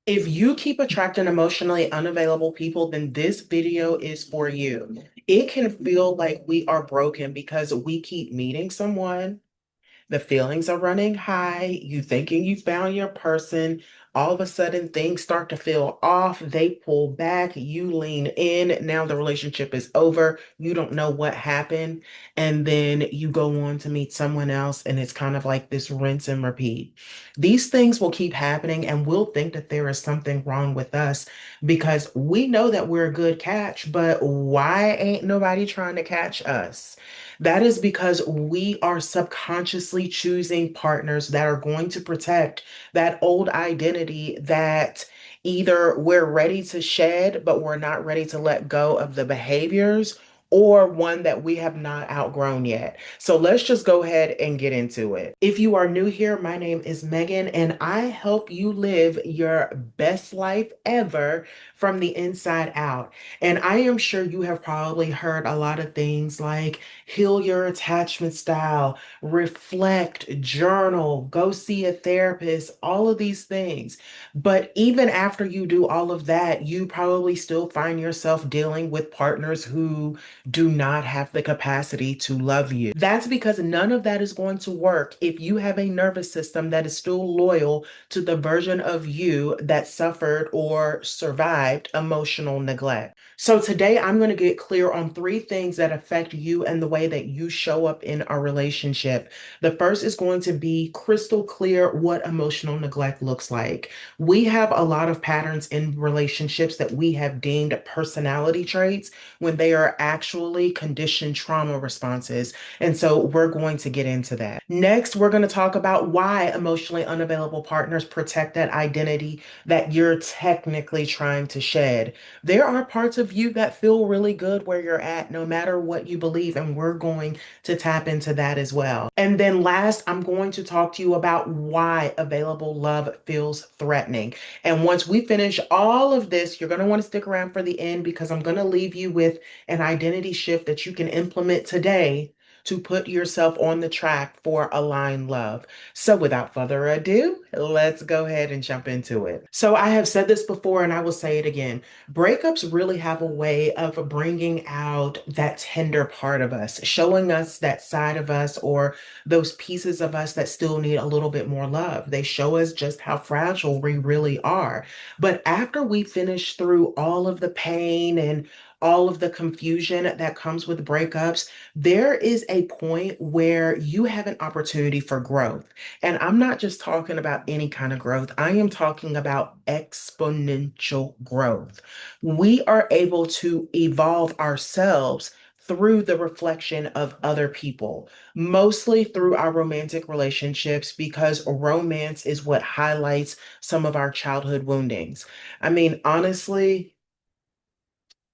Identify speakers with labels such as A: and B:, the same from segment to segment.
A: If you keep attracting emotionally unavailable people, then this video is for you. It can feel like we are broken because we keep meeting someone, the feelings are running high. You thinking you found your person. All of a sudden, things start to feel off. They pull back. You lean in. Now the relationship is over. You don't know what happened. And then you go on to meet someone else. And it's kind of like this rinse and repeat. These things will keep happening. And we'll think that there is something wrong with us because we know that we're a good catch. But why ain't nobody trying to catch us? That is because we are subconsciously choosing partners that are going to protect that old identity that either we're ready to shed, but we're not ready to let go of the behaviors, or one that we have not outgrown yet. So let's just go ahead and get into it. If you are new here, my name is Megan, and I help you live your best life ever from the inside out. And I am sure you have probably heard a lot of things like heal your attachment style, reflect, journal, go see a therapist, all of these things. But even after you do all of that, you probably still find yourself dealing with partners who do not have the capacity to love you. That's because none of that is going to work if you have a nervous system that is still loyal to the version of you that suffered or survived emotional neglect. So today I'm going to get clear on three things that affect you and the way that you show up in a relationship. The first is going to be crystal clear what emotional neglect looks like. We have a lot of patterns in relationships that we have deemed personality traits when they are actually conditioned trauma responses. And so we're going to get into that. Next, we're going to talk about why emotionally unavailable partners protect that identity that you're technically trying to shed. There are parts of you that feel really good where you're at, no matter what you believe, and we're going to tap into that as well. And then last, I'm going to talk to you about why available love feels threatening. And once we finish all of this, you're going to want to stick around for the end because I'm going to leave you with an identity shift that you can implement today to put yourself on the track for aligned love. So without further ado, let's go ahead and jump into it. So I have said this before and I will say it again. Breakups really have a way of bringing out that tender part of us, showing us that side of us or those pieces of us that still need a little bit more love. They show us just how fragile we really are. But after we finish through all of the pain and all of the confusion that comes with breakups, there is a point where you have an opportunity for growth. And I'm not just talking about any kind of growth, I am talking about exponential growth. We are able to evolve ourselves through the reflection of other people, mostly through our romantic relationships, because romance is what highlights some of our childhood woundings. I mean, honestly,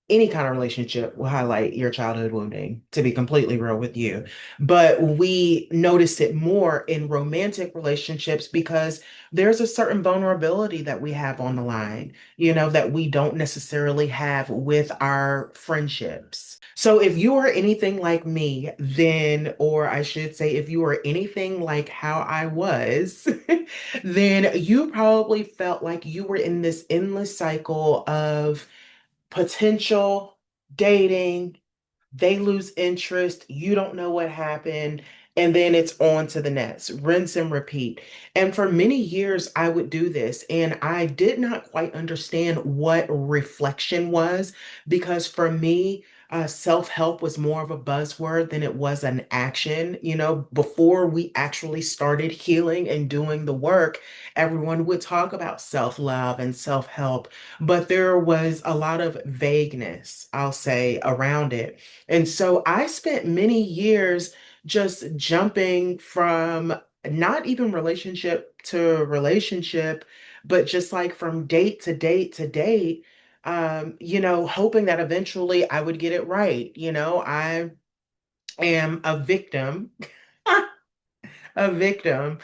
A: any kind of relationship will highlight your childhood wounding, to be completely real with you. But we notice it more in romantic relationships because there's a certain vulnerability that we have on the line, that we don't necessarily have with our friendships. So if you are anything like me, then, or I should say, if you are anything like how I was, then you probably felt like you were in this endless cycle of potential dating, they lose interest, you don't know what happened, and then it's on to the next, rinse and repeat. And for many years, I would do this, and I did not quite understand what reflection was because for me, self-help was more of a buzzword than it was an action. Before we actually started healing and doing the work, everyone would talk about self-love and self-help, but there was a lot of vagueness, I'll say, around it. And so I spent many years just jumping from not even relationship to relationship, but just like from date to date to date, hoping that eventually I would get it right. I am a victim a victim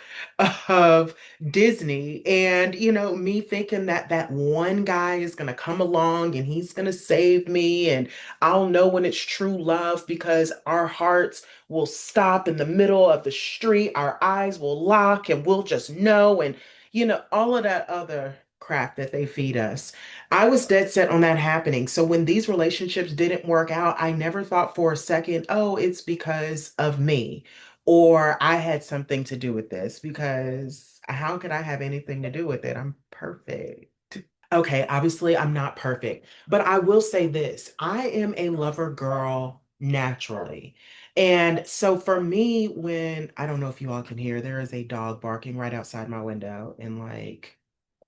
A: of Disney. And, me thinking that that one guy is going to come along and he's going to save me. And I'll know when it's true love because our hearts will stop in the middle of the street. Our eyes will lock and we'll just know. And, all of that other. crap that they feed us. I was dead set on that happening. So when these relationships didn't work out, I never thought for a second, oh, it's because of me or I had something to do with this because how could I have anything to do with it? I'm perfect. Okay, obviously I'm not perfect, but I will say this. I am a lover girl naturally. And so for me, when I don't know if you all can hear, there is a dog barking right outside my window and like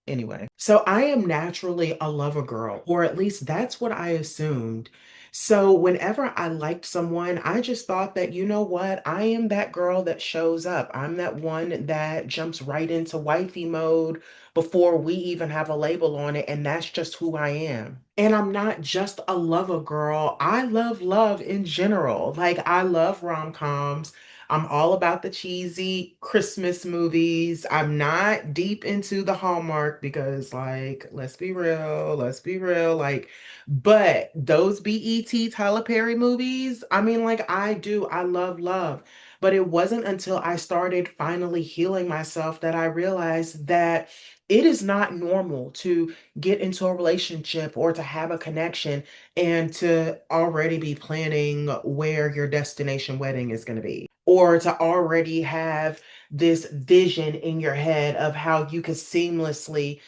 A: anyway, so I am naturally a lover girl, or at least that's what I assumed. So whenever I liked someone, I just thought that, you know what? I am that girl that shows up. I'm that one that jumps right into wifey mode before we even have a label on it. And that's just who I am. And I'm not just a lover girl. I love love in general. Like I love rom-coms. I'm all about the cheesy Christmas movies. I'm not deep into the Hallmark because, like, let's be real. Like, but those BET Tyler Perry movies, I mean, like, I do, I love love. But it wasn't until I started finally healing myself that I realized that it is not normal to get into a relationship or to have a connection and to already be planning where your destination wedding is going to be, or to already have this vision in your head of how you could seamlessly,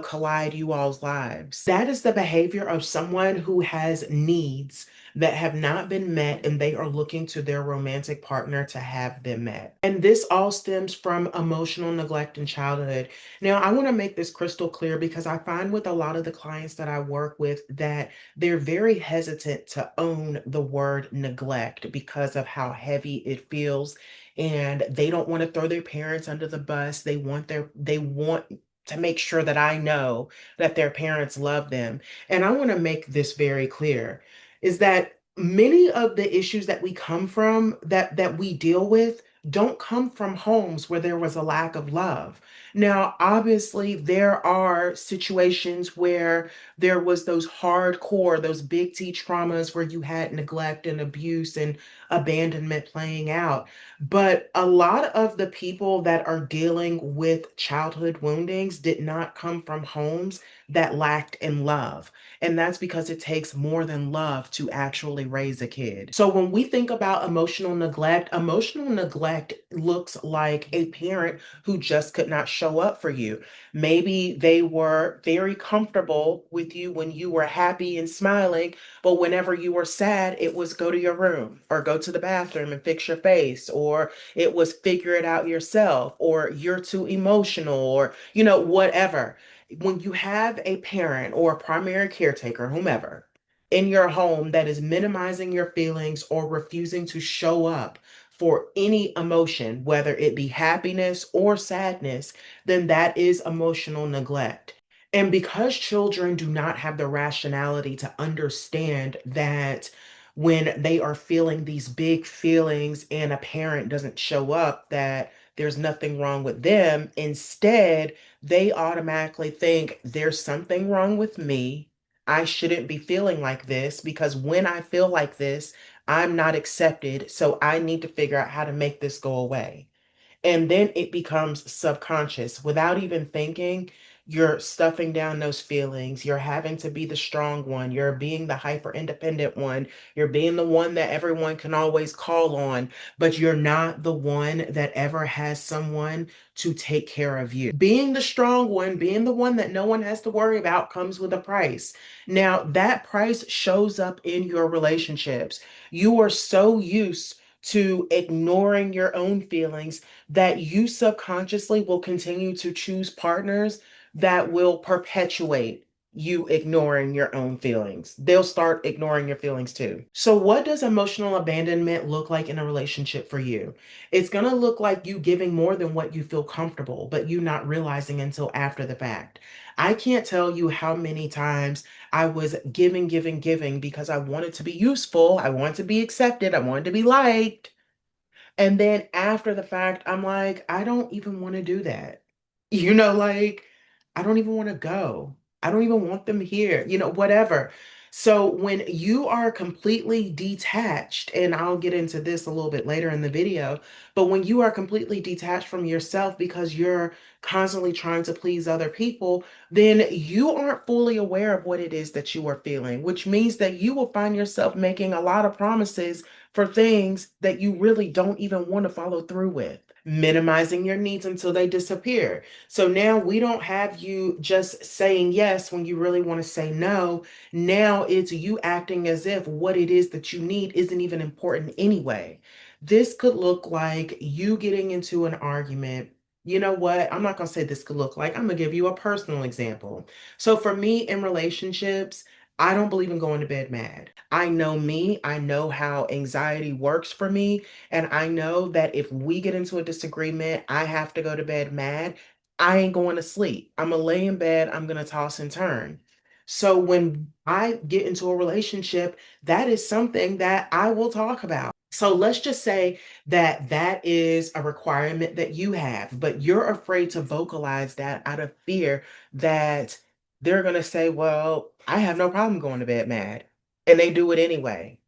A: collide you all's lives. That is the behavior of someone who has needs that have not been met and they are looking to their romantic partner to have them met. And this all stems from emotional neglect in childhood. Now, I want to make this crystal clear because I find with a lot of the clients that I work with that they're very hesitant to own the word neglect because of how heavy it feels, and they don't want to throw their parents under the bus. They want to make sure that I know that their parents love them. And I want to make this very clear is that many of the issues that we come from that we deal with don't come from homes where there was a lack of love. Now, obviously, there are situations where there was those hardcore, those big T traumas where you had neglect and abuse and abandonment playing out. But a lot of the people that are dealing with childhood woundings did not come from homes that lacked in love. And that's because it takes more than love to actually raise a kid. So when we think about emotional neglect looks like a parent who just could not show up for you. Maybe they were very comfortable with you when you were happy and smiling, but whenever you were sad, it was go to your room or go to the bathroom and fix your face, or it was figure it out yourself, or you're too emotional, or, whatever. When you have a parent or a primary caretaker, whomever, in your home that is minimizing your feelings or refusing to show up for any emotion, whether it be happiness or sadness, then that is emotional neglect. And because children do not have the rationality to understand that when they are feeling these big feelings and a parent doesn't show up, that there's nothing wrong with them. Instead, they automatically think there's something wrong with me. I shouldn't be feeling like this because when I feel like this, I'm not accepted. So I need to figure out how to make this go away. And then it becomes subconscious without even thinking. You're stuffing down those feelings. You're having to be the strong one. You're being the hyper independent one. You're being the one that everyone can always call on, but you're not the one that ever has someone to take care of you. Being the strong one, being the one that no one has to worry about comes with a price. Now, that price shows up in your relationships. You are so used to ignoring your own feelings that you subconsciously will continue to choose partners that will perpetuate you ignoring your own feelings. They'll start ignoring your feelings too. So, what does emotional abandonment look like in a relationship for you? It's going to look like you giving more than what you feel comfortable, but you not realizing until after the fact. I can't tell you how many times I was giving, giving, giving because I wanted to be useful, I wanted to be accepted, I wanted to be liked. And then after the fact, I'm like, I don't even want to do that. Like, I don't even want to go. I don't even want them here, whatever. So when you are completely detached, and I'll get into this a little bit later in the video, but when you are completely detached from yourself because you're constantly trying to please other people, then you aren't fully aware of what it is that you are feeling, which means that you will find yourself making a lot of promises for things that you really don't even want to follow through with, minimizing your needs until they disappear. So now we don't have you just saying yes when you really want to say no. Now it's you acting as if what it is that you need isn't even important anyway. This could look like you getting into an argument. You know what? I'm not going to say this could look like. I'm going to give you a personal example. So for me in relationships, I don't believe in going to bed mad. I know me, I know how anxiety works for me, and I know that if we get into a disagreement, I have to go to bed mad. I ain't going to sleep. I'm going to lay in bed, I'm going to toss and turn. So when I get into a relationship, that is something that I will talk about. So let's just say that that is a requirement that you have, but you're afraid to vocalize that out of fear that they're going to say, well, I have no problem going to bed mad. And they do it anyway.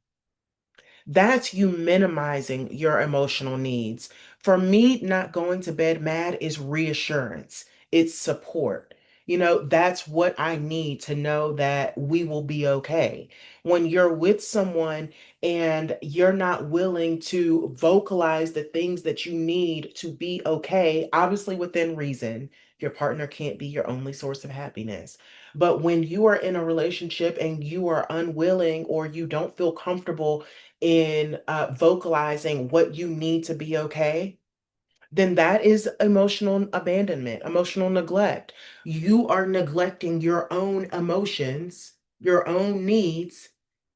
A: That's you minimizing your emotional needs. For me, not going to bed mad is reassurance, it's support. That's what I need to know that we will be okay. When you're with someone and you're not willing to vocalize the things that you need to be okay, obviously within reason, your partner can't be your only source of happiness. But when you are in a relationship and you are unwilling or you don't feel comfortable in vocalizing what you need to be okay, then that is emotional abandonment, emotional neglect. You are neglecting your own emotions, your own needs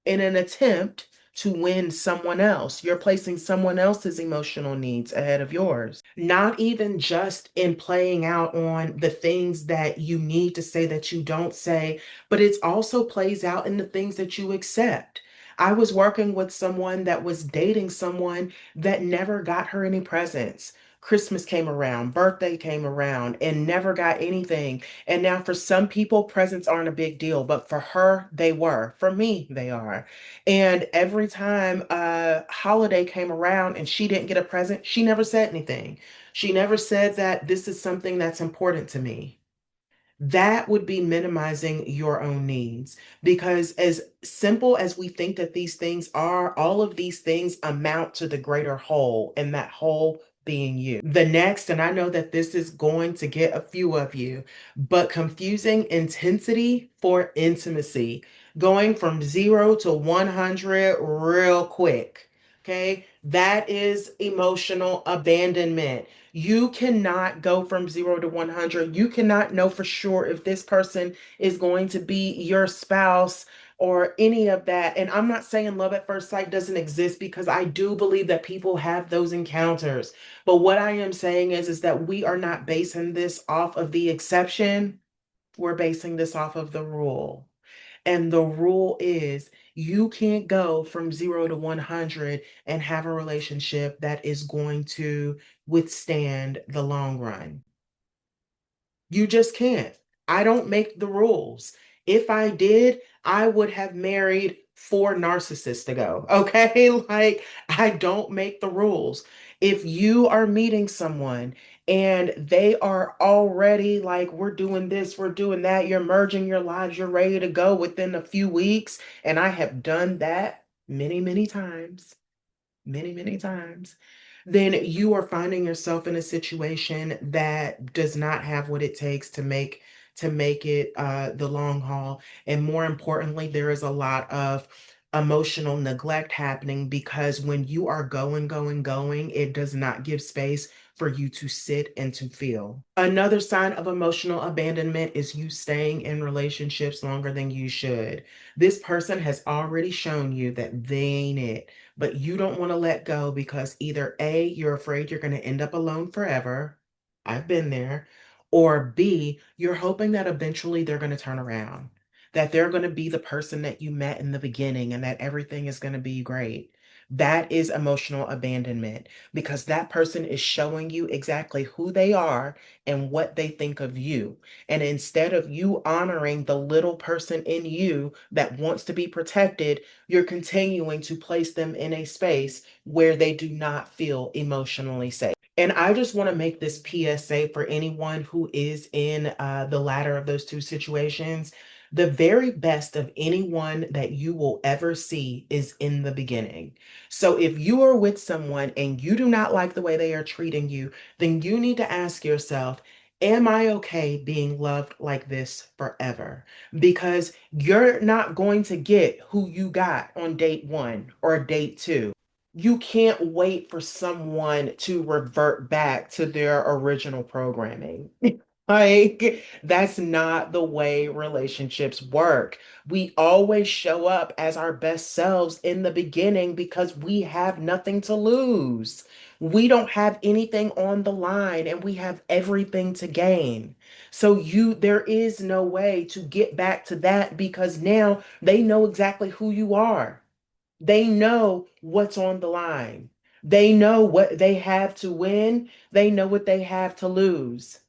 A: in an attempt to win someone else. You're placing someone else's emotional needs ahead of yours. Not even just in playing out on the things that you need to say that you don't say, but it also plays out in the things that you accept. I was working with someone that was dating someone that never got her any presents. Christmas came around, birthday came around, and never got anything. And now, for some people, presents aren't a big deal, but for her, they were. For me, they are. And every time a holiday came around and she didn't get a present, she never said anything. She never said that this is something that's important to me. That would be minimizing your own needs. Because as simple as we think that these things are, all of these things amount to the greater whole, and that whole being you. The next, and I know that this is going to get a few of you, but confusing intensity for intimacy, going from 0 to 100 real quick. Okay, that is emotional abandonment. You cannot go from 0 to 100. You cannot know for sure if this person is going to be your spouse or any of that. And I'm not saying love at first sight doesn't exist, because I do believe that people have those encounters. But what I am saying is that we are not basing this off of the exception. We're basing this off of the rule. And the rule is you can't go from 0 to 100 and have a relationship that is going to withstand the long run. You just can't. I don't make the rules. If I did, I would have married 4 narcissists ago. Okay. Like, I don't make the rules. If you are meeting someone and they are already like, we're doing this, we're doing that, you're merging your lives, you're ready to go within a few weeks. And I have done that many, many times, many, many times, then you are finding yourself in a situation that does not have what it takes to make it the long haul. And more importantly, there is a lot of emotional neglect happening, because when you are going, going, going, it does not give space for you to sit and to feel. Another sign of emotional abandonment is you staying in relationships longer than you should. This person has already shown you that they ain't it, but you don't want to let go because either A, you're afraid you're going to end up alone forever. I've been there. Or B, you're hoping that eventually they're going to turn around, that they're going to be the person that you met in the beginning and that everything is going to be great. That is emotional abandonment because that person is showing you exactly who they are and what they think of you. And instead of you honoring the little person in you that wants to be protected, you're continuing to place them in a space where they do not feel emotionally safe. And I just want to make this PSA for anyone who is in the latter of those two situations. The very best of anyone that you will ever see is in the beginning. So if you are with someone and you do not like the way they are treating you, then you need to ask yourself, am I okay being loved like this forever? Because you're not going to get who you got on date one or date two. You can't wait for someone to revert back to their original programming. Like, that's not the way relationships work. We always show up as our best selves in the beginning because we have nothing to lose. We don't have anything on the line and we have everything to gain. So there is no way to get back to that because now they know exactly who you are. They know what's on the line. They know what they have to win. They know what they have to lose.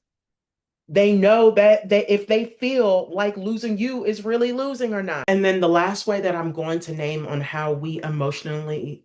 A: They know that if they feel like losing you is really losing or not. And then the last way that I'm going to name on how we emotionally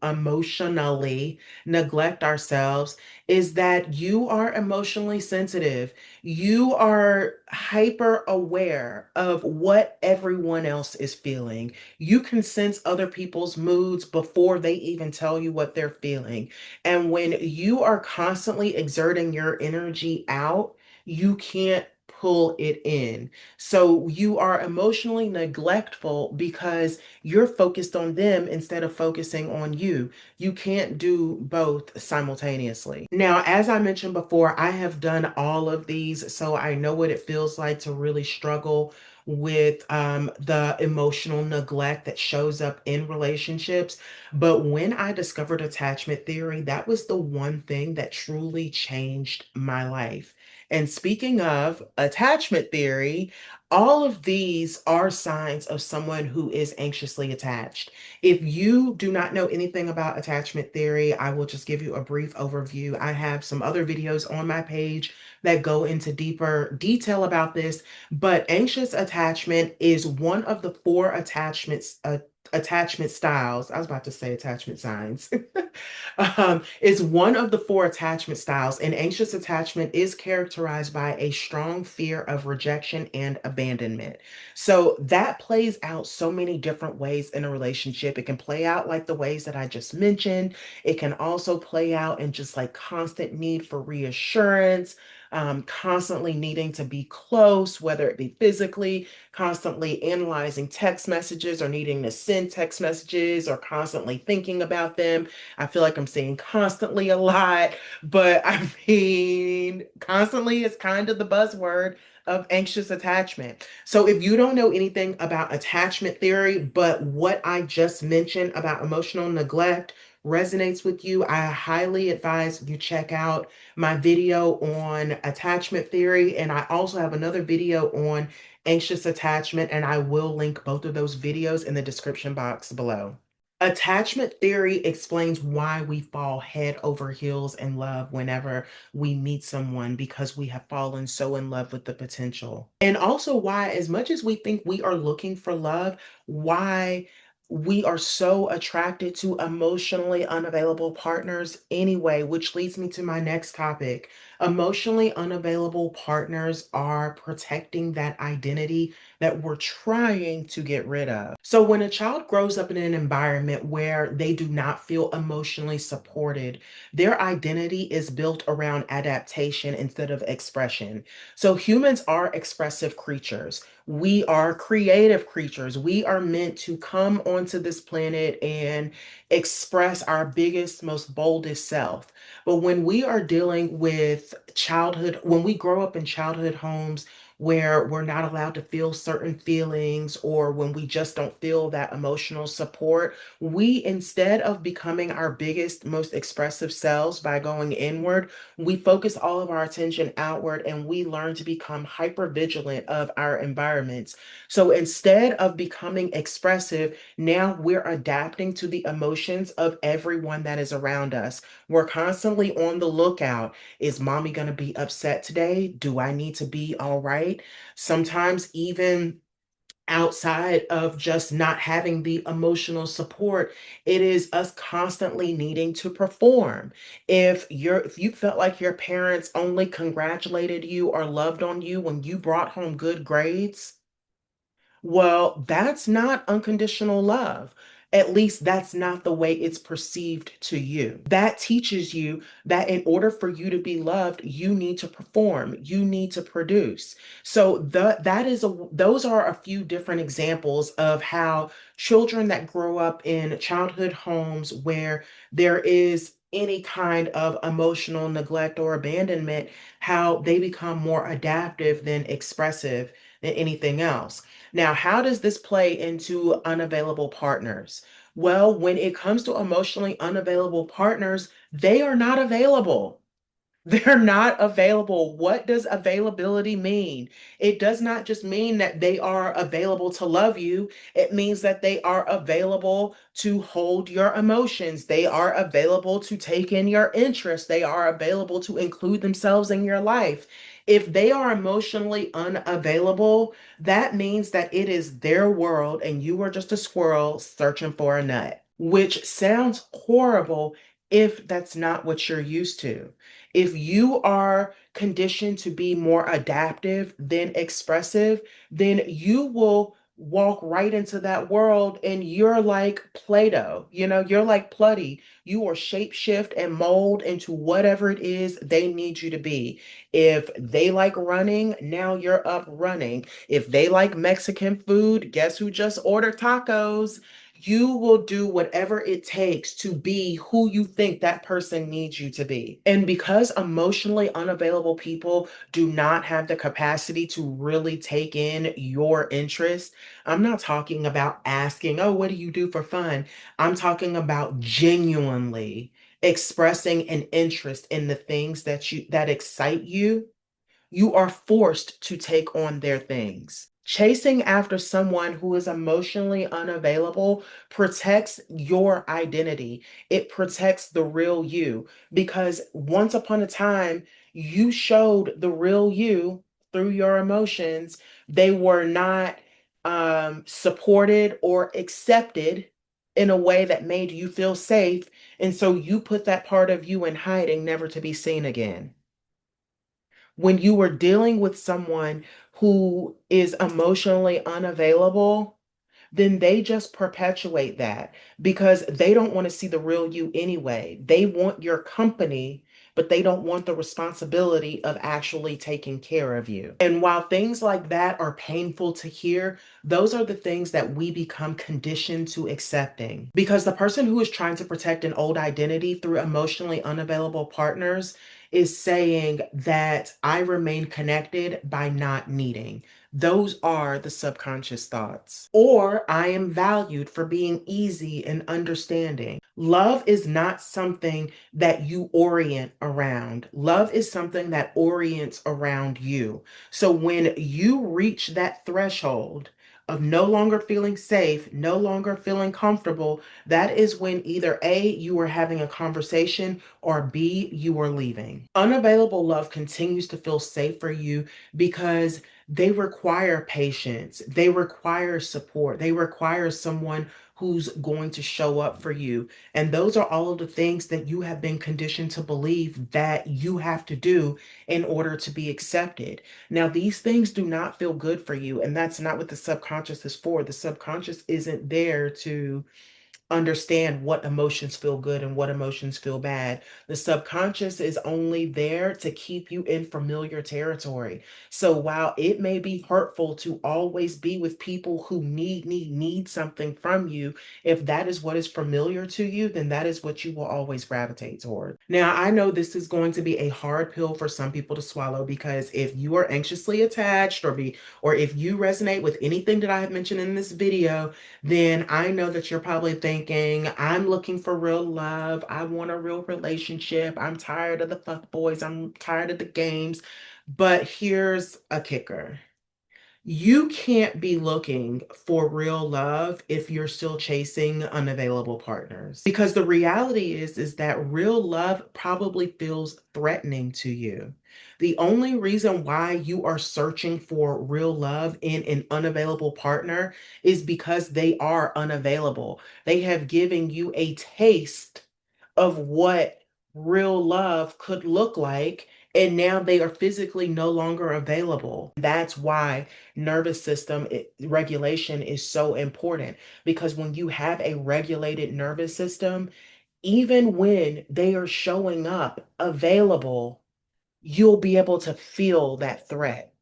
A: neglect ourselves is that you are emotionally sensitive. You are hyper aware of what everyone else is feeling. You can sense other people's moods before they even tell you what they're feeling. And when you are constantly exerting your energy out, you can't pull it in. So you are emotionally neglectful because you're focused on them instead of focusing on you. You can't do both simultaneously. Now, as I mentioned before, I have done all of these, so I know what it feels like to really struggle with the emotional neglect that shows up in relationships. But when I discovered attachment theory, that was the one thing that truly changed my life. And speaking of attachment theory, all of these are signs of someone who is anxiously attached. If you do not know anything about attachment theory, I will just give you a brief overview. I have some other videos on my page that go into deeper detail about this, but anxious attachment is one of the four attachment styles. I was about to say attachment signs. Is one of the four attachment styles, and anxious attachment is characterized by a strong fear of rejection and abandonment. So that plays out so many different ways in a relationship. It can play out like the ways that I just mentioned. It can also play out in just like constant need for reassurance, constantly needing to be close, whether it be physically, constantly analyzing text messages or needing to send text messages or constantly thinking about them. I feel like I'm saying constantly a lot, but I mean, constantly is kind of the buzzword of anxious attachment. So if you don't know anything about attachment theory, but what I just mentioned about emotional neglect resonates with you, I highly advise you check out my video on attachment theory. And I also have another video on anxious attachment, and I will link both of those videos in the description box below. Attachment theory explains why we fall head over heels in love whenever we meet someone because we have fallen so in love with the potential. And also why, as much as we think we are looking for love, why we are so attracted to emotionally unavailable partners anyway, which leads me to my next topic. Emotionally unavailable partners are protecting that identity that we're trying to get rid of. So when a child grows up in an environment where they do not feel emotionally supported, their identity is built around adaptation instead of expression. So humans are expressive creatures. We are creative creatures. We are meant to come onto this planet and express our biggest, most boldest self. But when we are dealing with childhood, when we grow up in childhood homes where we're not allowed to feel certain feelings, or when we just don't feel that emotional support, we, instead of becoming our biggest, most expressive selves by going inward, we focus all of our attention outward and we learn to become hyper vigilant of our environments. So instead of becoming expressive, now we're adapting to the emotions of everyone that is around us. We're constantly on the lookout. Is mommy going to be upset today? Do I need to be all right? Sometimes, even outside of just not having the emotional support, it is us constantly needing to perform. If you felt like your parents only congratulated you or loved on you when you brought home good grades, well, that's not unconditional love. At least that's not the way it's perceived to you. That teaches you that in order for you to be loved, you need to perform, you need to produce. So those are a few different examples of how children that grow up in childhood homes where there is any kind of emotional neglect or abandonment, how they become more adaptive than expressive than anything else. Now, how does this play into unavailable partners? Well, when it comes to emotionally unavailable partners, they are not available. They're not available. What does availability mean? It does not just mean that they are available to love you. It means that they are available to hold your emotions. They are available to take in your interests. They are available to include themselves in your life. If they are emotionally unavailable, that means that it is their world and you are just a squirrel searching for a nut, which sounds horrible if that's not what you're used to. If you are conditioned to be more adaptive than expressive, then you will walk right into that world and you're like Play-Doh. You're like Putty. You will shape shift and mold into whatever it is they need you to be. If they like running, now you're up running. If they like Mexican food, guess who just ordered tacos? You will do whatever it takes to be who you think that person needs you to be. And because emotionally unavailable people do not have the capacity to really take in your interest, I'm not talking about asking, oh, what do you do for fun? I'm talking about genuinely expressing an interest in the things that excite you. You are forced to take on their things. Chasing after someone who is emotionally unavailable protects your identity. It protects the real you, because once upon a time, you showed the real you through your emotions. They were not supported or accepted in a way that made you feel safe. And so you put that part of you in hiding, never to be seen again. When you are dealing with someone who is emotionally unavailable, then they just perpetuate that because they don't want to see the real you anyway. They want your company, but they don't want the responsibility of actually taking care of you. And while things like that are painful to hear, those are the things that we become conditioned to accepting. Because the person who is trying to protect an old identity through emotionally unavailable partners is saying that I remain connected by not needing. Those are the subconscious thoughts. Or I am valued for being easy and understanding. Love is not something that you orient around. Love is something that orients around you. So when you reach that threshold of no longer feeling safe, no longer feeling comfortable, that is when either A, you are having a conversation, or B, you are leaving. Unavailable love continues to feel safe for you because they require patience. They require support. They require someone who's going to show up for you. And those are all of the things that you have been conditioned to believe that you have to do in order to be accepted. Now, these things do not feel good for you, and that's not what the subconscious is for. The subconscious isn't there to understand what emotions feel good and what emotions feel bad. The subconscious is only there to keep you in familiar territory. So while it may be hurtful to always be with people who need something from you, if that is what is familiar to you, then that is what you will always gravitate toward. Now, I know this is going to be a hard pill for some people to swallow, because if you are anxiously attached, or if you resonate with anything that I have mentioned in this video, then I know that you're probably thinking, I'm looking for real love. I want a real relationship. I'm tired of the fuck boys. I'm tired of the games. But here's a kicker. You can't be looking for real love if you're still chasing unavailable partners. Because the reality is that real love probably feels threatening to you. The only reason why you are searching for real love in an unavailable partner is because they are unavailable. They have given you a taste of what real love could look like, and now they are physically no longer available. That's why nervous system regulation is so important, because when you have a regulated nervous system, even when they are showing up available, you'll be able to feel that threat.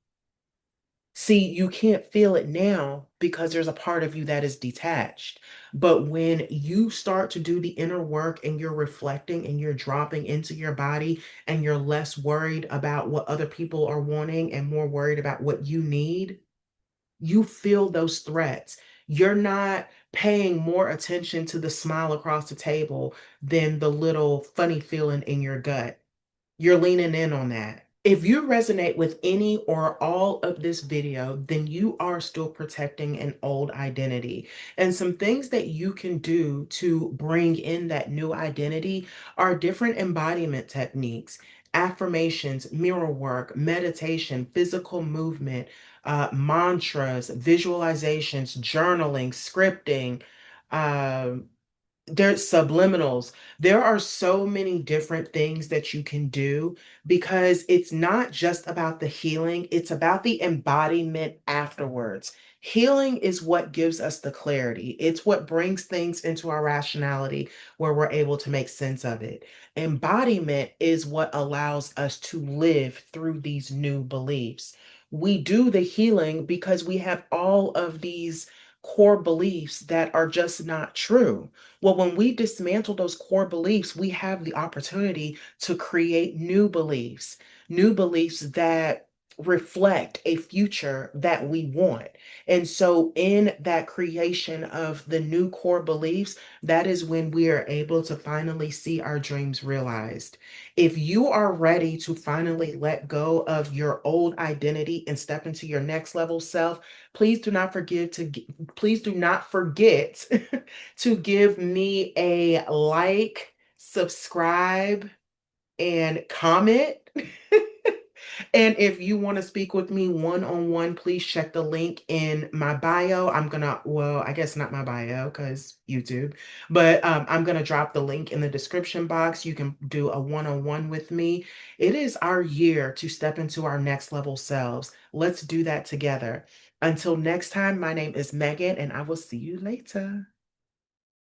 A: See, you can't feel it now because there's a part of you that is detached. But when you start to do the inner work and you're reflecting and you're dropping into your body, and you're less worried about what other people are wanting and more worried about what you need, you feel those threats. You're not paying more attention to the smile across the table than the little funny feeling in your gut. You're leaning in on that. If you resonate with any or all of this video, then you are still protecting an old identity. And some things that you can do to bring in that new identity are different embodiment techniques, affirmations, mirror work, meditation, physical movement, mantras, visualizations, journaling, scripting, um, there's subliminals. There are so many different things that you can do, because it's not just about the healing, it's about the embodiment afterwards. Healing is what gives us the clarity. It's what brings things into our rationality where we're able to make sense of it. Embodiment is what allows us to live through these new beliefs. We do the healing because we have all of these core beliefs that are just not true. Well, when we dismantle those core beliefs, we have the opportunity to create new beliefs that reflect a future that we want. And so, in that creation of the new core beliefs, that is when we are able to finally see our dreams realized. If you are ready to finally let go of your old identity and step into your next level self, please do not forget please do not forget to give me a like, subscribe, and comment. And if you want to speak with me one on one, please check the link in my bio. Well, I guess not my bio because YouTube, but I'm going to drop the link in the description box. You can do a one on one with me. It is our year to step into our next level selves. Let's do that together. Until next time, my name is Megan, and I will see you later.